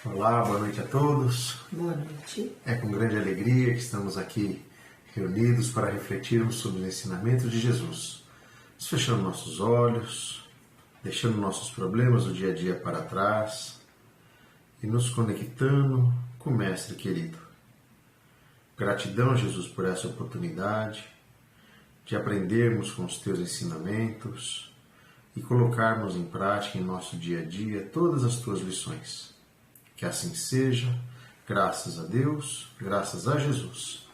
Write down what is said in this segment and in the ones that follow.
Olá, boa noite a todos. Boa noite. É com grande alegria que estamos aqui reunidos para refletirmos sobre o ensinamento de Jesus, fechando nossos olhos, deixando nossos problemas do dia a dia para trás e nos conectando com o Mestre querido. Gratidão, Jesus, por essa oportunidade de aprendermos com os teus ensinamentos e colocarmos em prática em nosso dia a dia todas as tuas lições. Que assim seja, graças a Deus, graças a Jesus.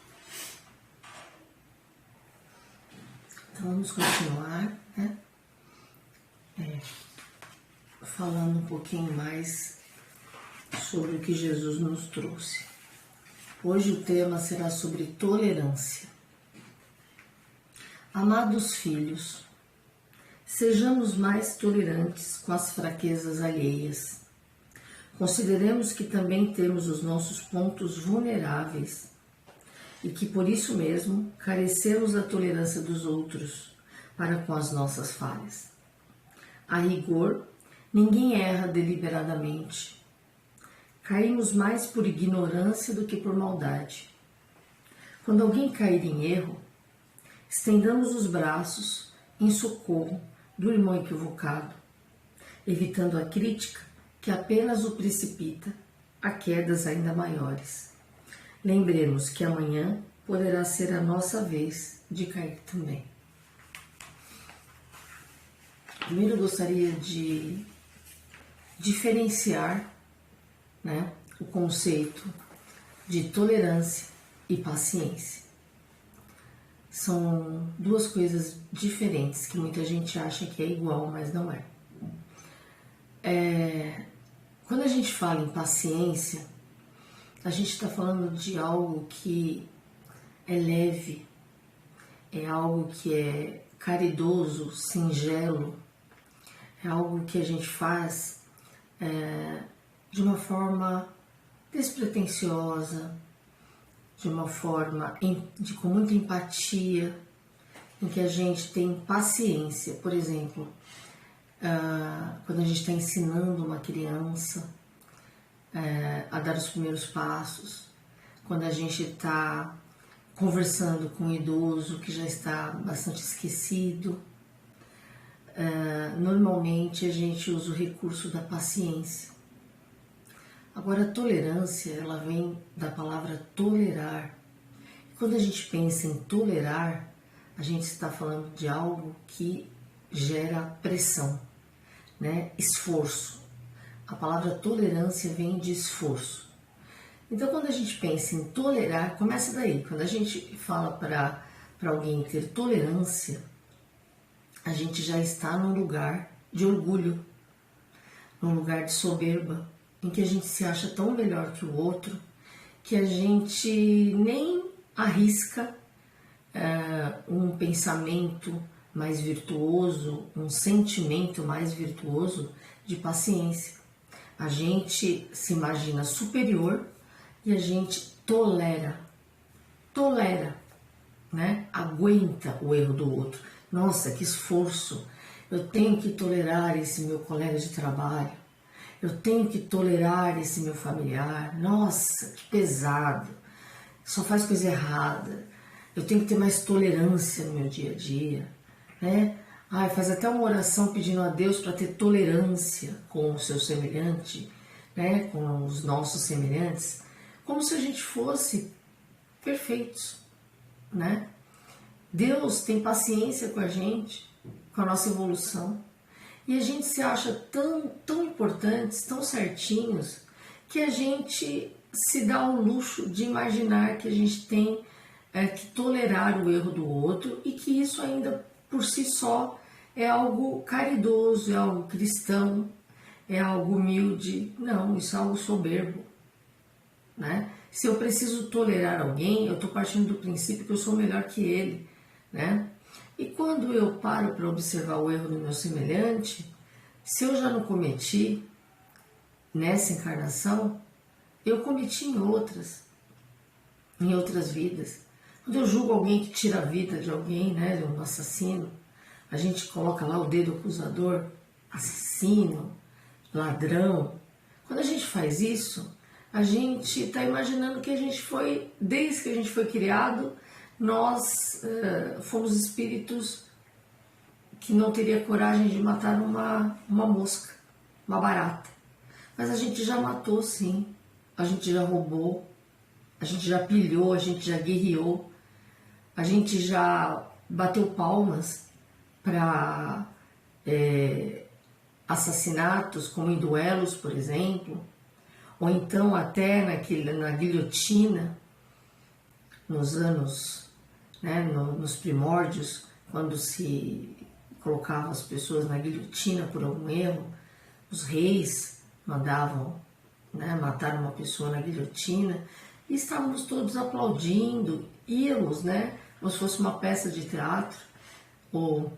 Então vamos continuar, né? Falando um pouquinho mais sobre o que Jesus nos trouxe. Hoje o tema será sobre tolerância. Amados filhos, sejamos mais tolerantes com as fraquezas alheias. Consideremos que também temos os nossos pontos vulneráveis e que por isso mesmo carecemos da tolerância dos outros para com as nossas falhas. A rigor, ninguém erra deliberadamente. Caímos mais por ignorância do que por maldade. Quando alguém cair em erro, estendamos os braços em socorro do irmão equivocado, evitando a crítica que apenas o precipita a quedas ainda maiores. Lembremos que amanhã poderá ser a nossa vez de cair também. Primeiro eu gostaria de diferenciar, o conceito de tolerância e paciência. São duas coisas diferentes que muita gente acha que é igual, mas não é. Quando a gente fala em paciência, a gente está falando de algo que é leve, é algo que é caridoso, singelo, é algo que a gente faz de uma forma despretensiosa, de uma forma com muita empatia, em que a gente tem paciência. Por exemplo, quando a gente está ensinando uma criança a dar os primeiros passos, quando a gente está conversando com um idoso que já está bastante esquecido, normalmente a gente usa o recurso da paciência. Agora, a tolerância, ela vem da palavra tolerar. E quando a gente pensa em tolerar, a gente está falando de algo que gera pressão, esforço. A palavra tolerância vem de esforço. Então, quando a gente pensa em tolerar, começa daí. Quando a gente fala para alguém ter tolerância, a gente já está num lugar de orgulho, num lugar de soberba, em que a gente se acha tão melhor que o outro, que a gente nem arrisca um pensamento mais virtuoso, um sentimento mais virtuoso de paciência. A gente se imagina superior e a gente tolera, aguenta o erro do outro. Nossa, que esforço! Eu tenho que tolerar esse meu colega de trabalho, eu tenho que tolerar esse meu familiar. Nossa, que pesado! Só faz coisa errada. Eu tenho que ter mais tolerância no meu dia a dia. Faz até uma oração pedindo a Deus para ter tolerância com o seu semelhante, com os nossos semelhantes, como se a gente fosse perfeitos, Deus tem paciência com a gente, com a nossa evolução, e a gente se acha tão importantes, tão certinhos, que a gente se dá o luxo de imaginar que a gente tem que tolerar o erro do outro e que isso ainda por si só é algo caridoso, é algo cristão, é algo humilde. Não, isso é algo soberbo, Se eu preciso tolerar alguém, eu estou partindo do princípio que eu sou melhor que ele, E quando eu paro para observar o erro do meu semelhante, se eu já não cometi nessa encarnação, eu cometi em outras vidas. Quando eu julgo alguém que tira a vida de alguém, um assassino, a gente coloca lá o dedo acusador, assassino, ladrão. Quando a gente faz isso, a gente está imaginando que a gente foi, desde que a gente foi criado, nós fomos espíritos que não teria coragem de matar uma mosca, uma barata. Mas a gente já matou, sim. A gente já roubou, a gente já pilhou, a gente já guerreou, a gente já bateu palmas para assassinatos, como em duelos, por exemplo, ou então até na guilhotina, nos anos, né, nos primórdios, quando se colocavam as pessoas na guilhotina por algum erro, os reis mandavam, né, matar uma pessoa na guilhotina, e estávamos todos aplaudindo, íamos, né, como se fosse uma peça de teatro, ou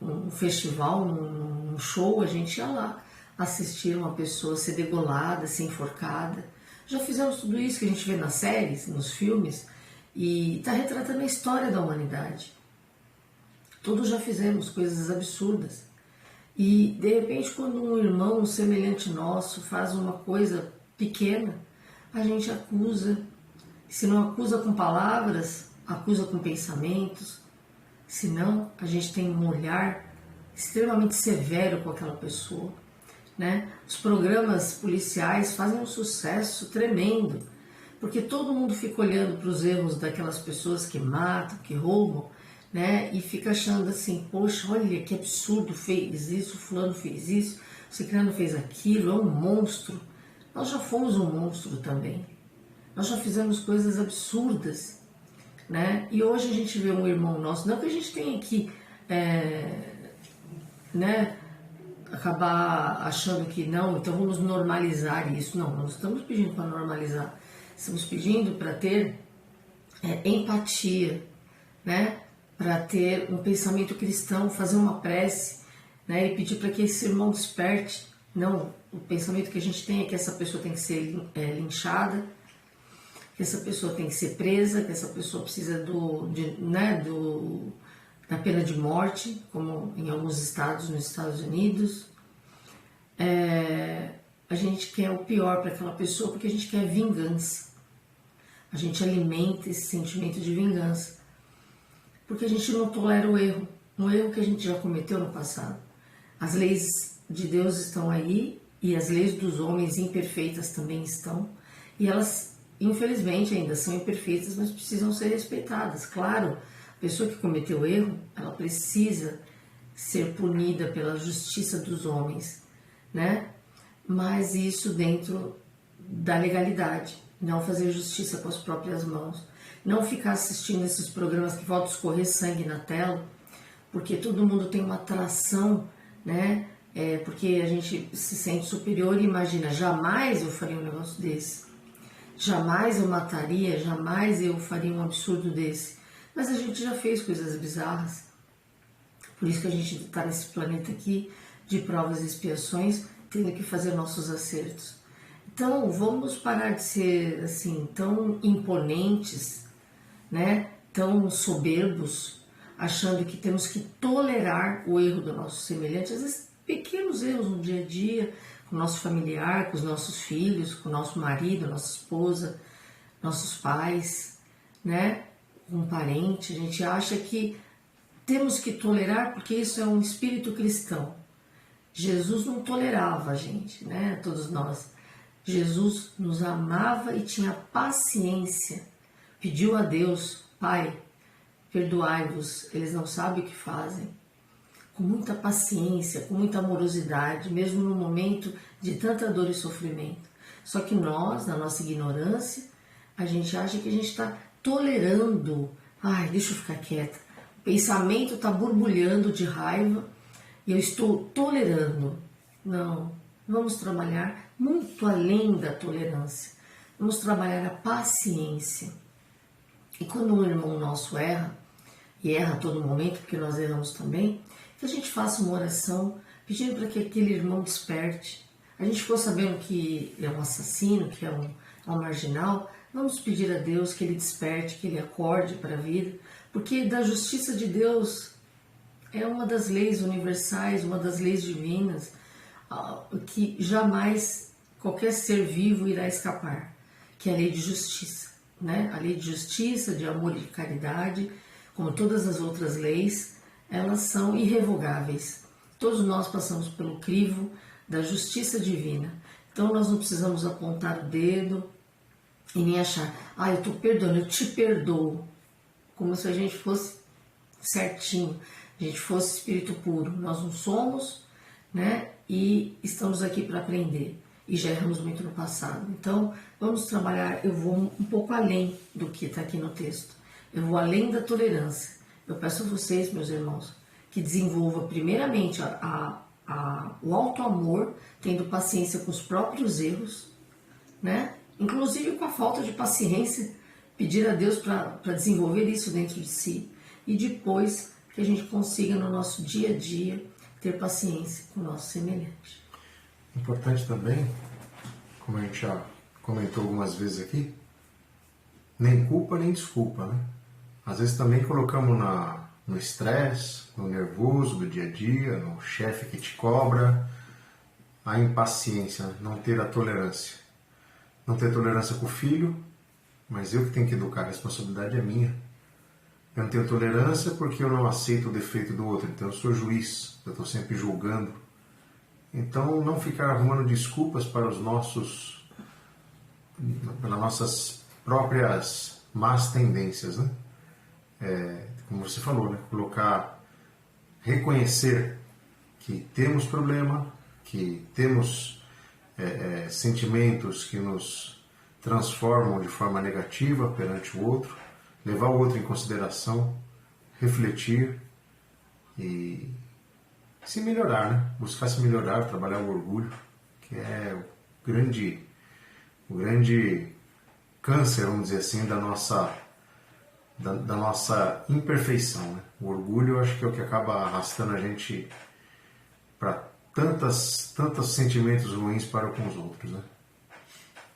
um festival, um show, a gente ia lá assistir uma pessoa ser degolada, ser enforcada. Já fizemos tudo isso que a gente vê nas séries, nos filmes, e está retratando a história da humanidade. Todos já fizemos coisas absurdas. E, de repente, quando um irmão semelhante nosso faz uma coisa pequena, a gente acusa. Se não acusa com palavras, acusa com pensamentos. Se não, a gente tem um olhar extremamente severo com aquela pessoa, né? Os programas policiais fazem um sucesso tremendo, porque todo mundo fica olhando para os erros daquelas pessoas que matam, que roubam, né? E fica achando assim, poxa, olha que absurdo, fez isso, fulano fez isso, ciclano fez aquilo, é um monstro. Nós já fomos um monstro também. Nós já fizemos coisas absurdas, né? E hoje a gente vê um irmão nosso, não que a gente tenha que né, acabar achando que não, então vamos normalizar isso. Não, não estamos pedindo para normalizar. Estamos pedindo para ter empatia, né? Para ter um pensamento cristão, fazer uma prece, né? E pedir para que esse irmão desperte. Não, o pensamento que a gente tem é que essa pessoa tem que ser linchada, que essa pessoa tem que ser presa, que essa pessoa precisa da pena de morte, como em alguns estados nos Estados Unidos. A gente quer o pior para aquela pessoa porque a gente quer vingança. A gente alimenta esse sentimento de vingança. Porque a gente não tolera o erro. Um erro que a gente já cometeu no passado. As leis de Deus estão aí e as leis dos homens imperfeitas também estão. E elas, infelizmente, ainda são imperfeitas, mas precisam ser respeitadas. Claro, a pessoa que cometeu erro, ela precisa ser punida pela justiça dos homens, né? Mas isso dentro da legalidade. Não fazer justiça com as próprias mãos. Não ficar assistindo esses programas que voltam a escorrer sangue na tela, porque todo mundo tem uma atração, né? Porque a gente se sente superior e imagina, jamais eu faria um negócio desse. Jamais eu mataria, jamais eu faria um absurdo desse. Mas a gente já fez coisas bizarras. Por isso que a gente está nesse planeta aqui de provas e expiações, tendo que fazer nossos acertos. Então, vamos parar de ser assim tão imponentes, né? Tão soberbos, achando que temos que tolerar o erro do nosso semelhante, às vezes pequenos erros no dia a dia, com o nosso familiar, com os nossos filhos, com o nosso marido, nossa esposa, nossos pais, né? Um parente. A gente acha que temos que tolerar porque isso é um espírito cristão. Jesus não tolerava a gente, né? Todos nós. Jesus nos amava e tinha paciência. Pediu a Deus, Pai, perdoai-vos, eles não sabem o que fazem. Com muita paciência, com muita amorosidade, mesmo no momento de tanta dor e sofrimento. Só que nós, na nossa ignorância, a gente acha que a gente está tolerando. Ai, deixa eu ficar quieta. O pensamento está borbulhando de raiva e eu estou tolerando. Não, vamos trabalhar muito além da tolerância. Vamos trabalhar a paciência. E quando um irmão nosso erra, e erra a todo momento, porque nós erramos também, que a gente faça uma oração pedindo para que aquele irmão desperte. A gente ficou sabendo que é um assassino, que é um marginal, vamos pedir a Deus que ele desperte, que ele acorde para a vida, porque da justiça de Deus é uma das leis universais, uma das leis divinas, que jamais qualquer ser vivo irá escapar, que é a lei de justiça, né? A lei de justiça, de amor e de caridade, como todas as outras leis, elas são irrevogáveis. Todos nós passamos pelo crivo da justiça divina. Então nós não precisamos apontar o dedo e nem achar, eu estou perdoando, eu te perdoo. Como se a gente fosse certinho, a gente fosse espírito puro. Nós não somos, né? E estamos aqui para aprender. E já erramos muito no passado. Então, vamos trabalhar, eu vou um pouco além do que está aqui no texto. Eu vou além da tolerância. Eu peço a vocês, meus irmãos, que desenvolva primeiramente o alto amor, tendo paciência com os próprios erros, né? Inclusive com a falta de paciência, pedir a Deus para desenvolver isso dentro de si. E depois que a gente consiga no nosso dia a dia ter paciência com o nosso semelhante. Importante também, como a gente já comentou algumas vezes aqui, nem culpa nem desculpa, né? Às vezes também colocamos no estresse, no nervoso do dia a dia, no chefe que te cobra, a impaciência, não ter a tolerância. Não ter tolerância com o filho, mas eu que tenho que educar, a responsabilidade é minha. Eu não tenho tolerância porque eu não aceito o defeito do outro, então eu sou juiz, eu estou sempre julgando. Então não ficar arrumando desculpas para pelas nossas próprias más tendências, né? Como você falou, né? Reconhecer que temos problema, que temos sentimentos que nos transformam de forma negativa perante o outro, levar o outro em consideração, refletir e se melhorar, né? Buscar se melhorar, trabalhar o orgulho, que é o grande câncer, vamos dizer assim, da nossa imperfeição, né? O orgulho, eu acho que é o que acaba arrastando a gente para tantos sentimentos ruins para com os outros, né?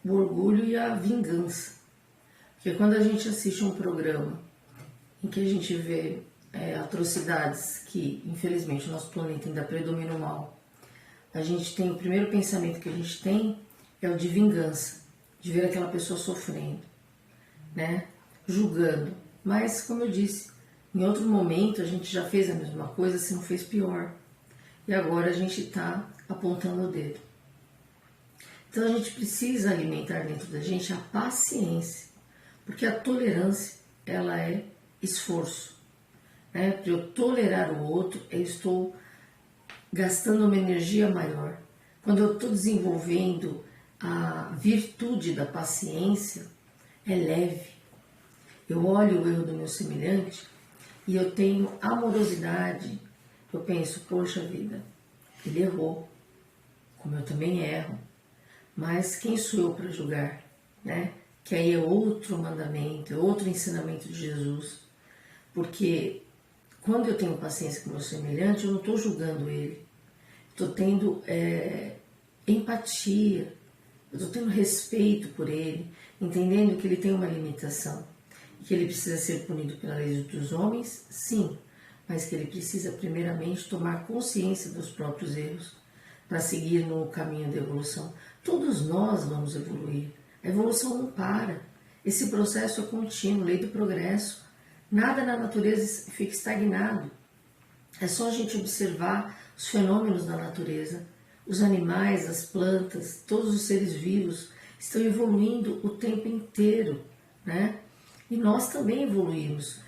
O orgulho e a vingança. Porque quando a gente assiste um programa em que a gente vê atrocidades que, infelizmente, o nosso planeta ainda predomina o mal, a gente tem, o primeiro pensamento que a gente tem é o de vingança, de ver aquela pessoa sofrendo, né? Julgando. Mas, como eu disse, em outro momento a gente já fez a mesma coisa, se não fez pior. E agora a gente está apontando o dedo. Então a gente precisa alimentar dentro da gente a paciência, porque a tolerância, ela é esforço. Né? Para eu tolerar o outro, eu estou gastando uma energia maior. Quando eu estou desenvolvendo a virtude da paciência, é leve. Eu olho o erro do meu semelhante e eu tenho amorosidade. Eu penso, poxa vida, ele errou, como eu também erro. Mas quem sou eu para julgar, né? Que aí é outro mandamento, é outro ensinamento de Jesus. Porque quando eu tenho paciência com o meu semelhante, eu não estou julgando ele. Estou tendo empatia, eu estou tendo respeito por ele, entendendo que ele tem uma limitação. Que ele precisa ser punido pela lei dos homens, sim, mas que ele precisa primeiramente tomar consciência dos próprios erros para seguir no caminho da evolução. Todos nós vamos evoluir. A evolução não para. Esse processo é contínuo, lei do progresso. Nada na natureza fica estagnado. É só a gente observar os fenômenos da natureza. Os animais, as plantas, todos os seres vivos estão evoluindo o tempo inteiro, né? E nós também evoluímos.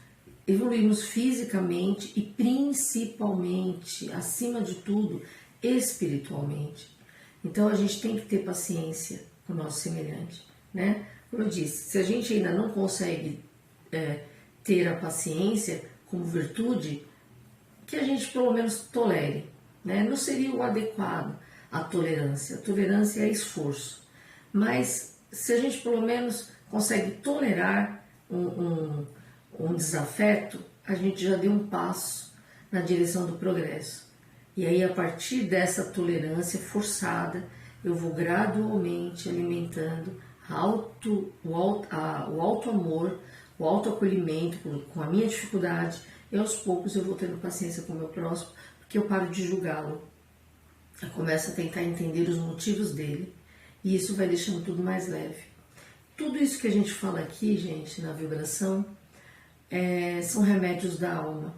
Evoluímos fisicamente e principalmente, acima de tudo, espiritualmente. Então a gente tem que ter paciência com o nosso semelhante, né? Como eu disse, se a gente ainda não consegue ter a paciência como virtude, que a gente pelo menos tolere, né? Não seria o adequado a tolerância. A tolerância é esforço. Mas se a gente pelo menos consegue tolerar um desafeto, a gente já deu um passo na direção do progresso. E aí, a partir dessa tolerância forçada, eu vou gradualmente alimentando o alto amor, o alto acolhimento com a minha dificuldade, e aos poucos eu vou tendo paciência com o meu próximo, porque eu paro de julgá-lo. Eu começo a tentar entender os motivos dele. E isso vai deixando tudo mais leve. Tudo isso que a gente fala aqui, gente, na vibração, são remédios da alma.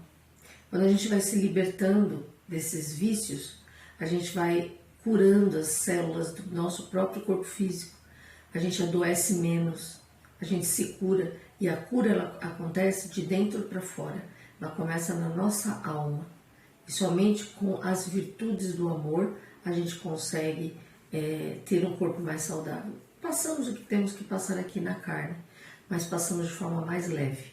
Quando a gente vai se libertando desses vícios, a gente vai curando as células do nosso próprio corpo físico. A gente adoece menos, a gente se cura. E a cura ela acontece de dentro para fora. Ela começa na nossa alma. E somente com as virtudes do amor a gente consegue ter um corpo mais saudável. Passamos o que temos que passar aqui na carne, mas passamos de forma mais leve.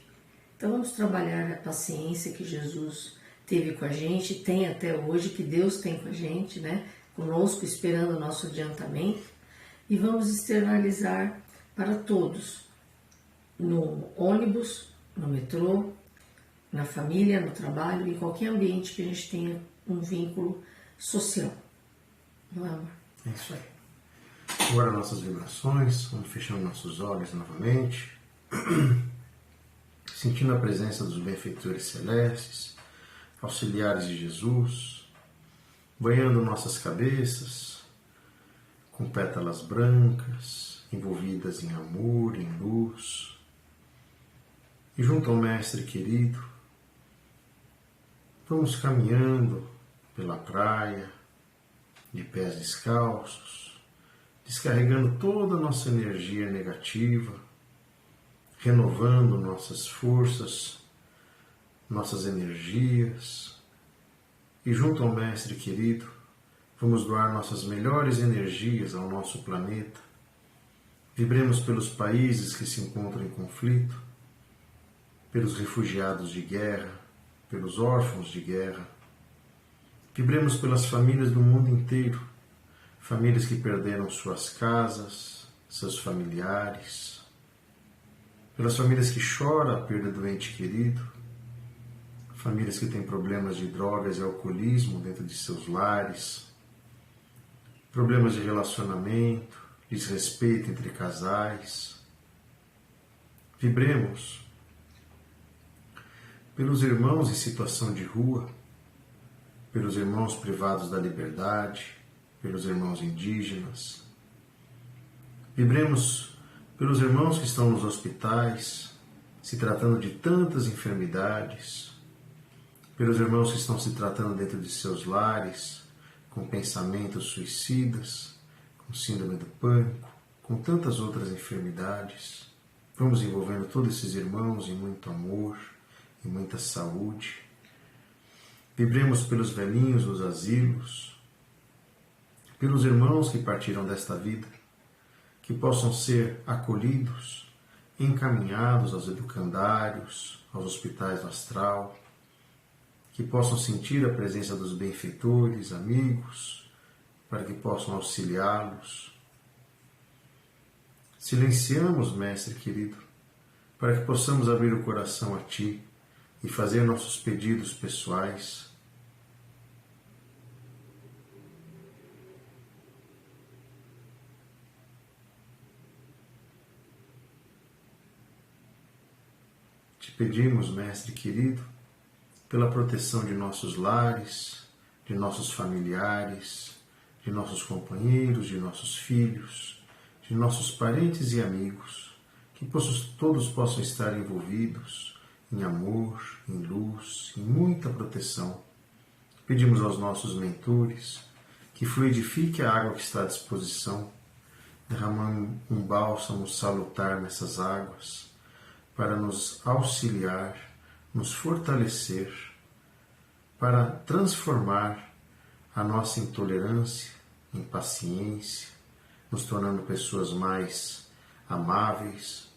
Então vamos trabalhar a paciência que Jesus teve com a gente, tem até hoje, que Deus tem com a gente, né? Conosco, esperando o nosso adiantamento. E vamos externalizar para todos, no ônibus, no metrô, na família, no trabalho, em qualquer ambiente que a gente tenha um vínculo social. Não é, amor? É isso aí. Agora nossas vibrações, vamos fechando nossos olhos novamente, sentindo a presença dos benfeitores celestes, auxiliares de Jesus, banhando nossas cabeças com pétalas brancas, envolvidas em amor, em luz. E junto ao Mestre querido, vamos caminhando pela praia, de pés descalços, descarregando toda a nossa energia negativa, renovando nossas forças, nossas energias. E junto ao Mestre querido, vamos doar nossas melhores energias ao nosso planeta. Vibremos pelos países que se encontram em conflito, pelos refugiados de guerra, pelos órfãos de guerra. Vibremos pelas famílias do mundo inteiro, famílias que perderam suas casas, seus familiares, pelas famílias que choram a perda do ente querido, famílias que têm problemas de drogas e alcoolismo dentro de seus lares, problemas de relacionamento, desrespeito entre casais. Vibremos pelos irmãos em situação de rua, pelos irmãos privados da liberdade, pelos irmãos indígenas. Vibremos pelos irmãos que estão nos hospitais, se tratando de tantas enfermidades, pelos irmãos que estão se tratando dentro de seus lares, com pensamentos suicidas, com síndrome do pânico, com tantas outras enfermidades. Vamos envolvendo todos esses irmãos em muito amor, em muita saúde. Vibremos pelos velhinhos dos asilos, pelos irmãos que partiram desta vida, que possam ser acolhidos, encaminhados aos educandários, aos hospitais do astral, que possam sentir a presença dos benfeitores, amigos, para que possam auxiliá-los. Silenciamos, Mestre querido, para que possamos abrir o coração a Ti e fazer nossos pedidos pessoais. Te pedimos, Mestre querido, pela proteção de nossos lares, de nossos familiares, de nossos companheiros, de nossos filhos, de nossos parentes e amigos, que todos possam estar envolvidos em amor, em luz, em muita proteção. Pedimos aos nossos mentores que fluidifique a água que está à disposição, derramando um bálsamo salutar nessas águas, para nos auxiliar, nos fortalecer, para transformar a nossa intolerância em paciência, nos tornando pessoas mais amáveis,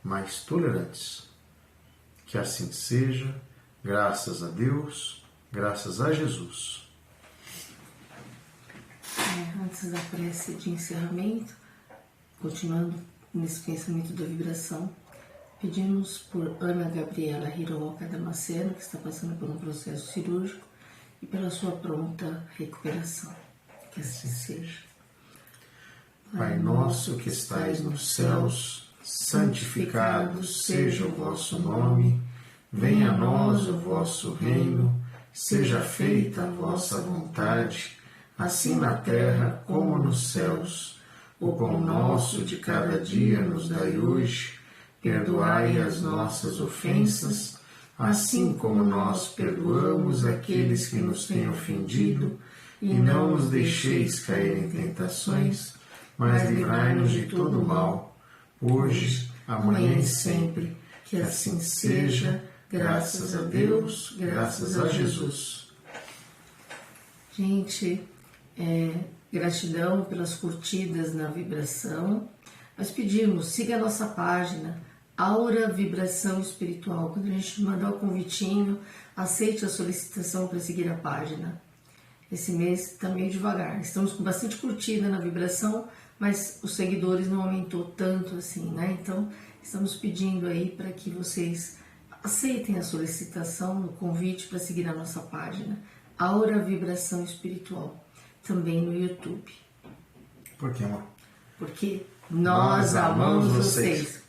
mais tolerantes. Que assim seja, graças a Deus, graças a Jesus. Antes da prece de encerramento, continuando nesse pensamento da vibração, pedimos por Ana Gabriela Hiroka Damasceno, que está passando por um processo cirúrgico, e pela sua pronta recuperação. Que assim seja. Pai nosso que estais nos céus, santificado seja o vosso nome, venha a nós o vosso reino, seja feita a vossa vontade, assim na terra como nos céus. O pão nosso de cada dia nos dai hoje. Perdoai as nossas ofensas, assim como nós perdoamos aqueles que nos têm ofendido. E não nos deixeis cair em tentações, mas livrai-nos de todo o mal, hoje, amanhã e sempre. Que assim seja, graças a Deus, graças a Jesus. Gente, gratidão pelas curtidas na vibração. Nós pedimos, siga a nossa página, Aura Vibração Espiritual. Quando a gente mandar o convitinho, aceite a solicitação para seguir a página. Esse mês está meio devagar. Estamos com bastante curtida na vibração, mas os seguidores não aumentou tanto assim, né? Então, estamos pedindo aí para que vocês aceitem a solicitação, o convite para seguir a nossa página, Aura Vibração Espiritual, também no YouTube. Por quê, amor? Porque nós amamos vocês.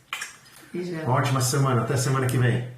Ótima semana, até semana que vem.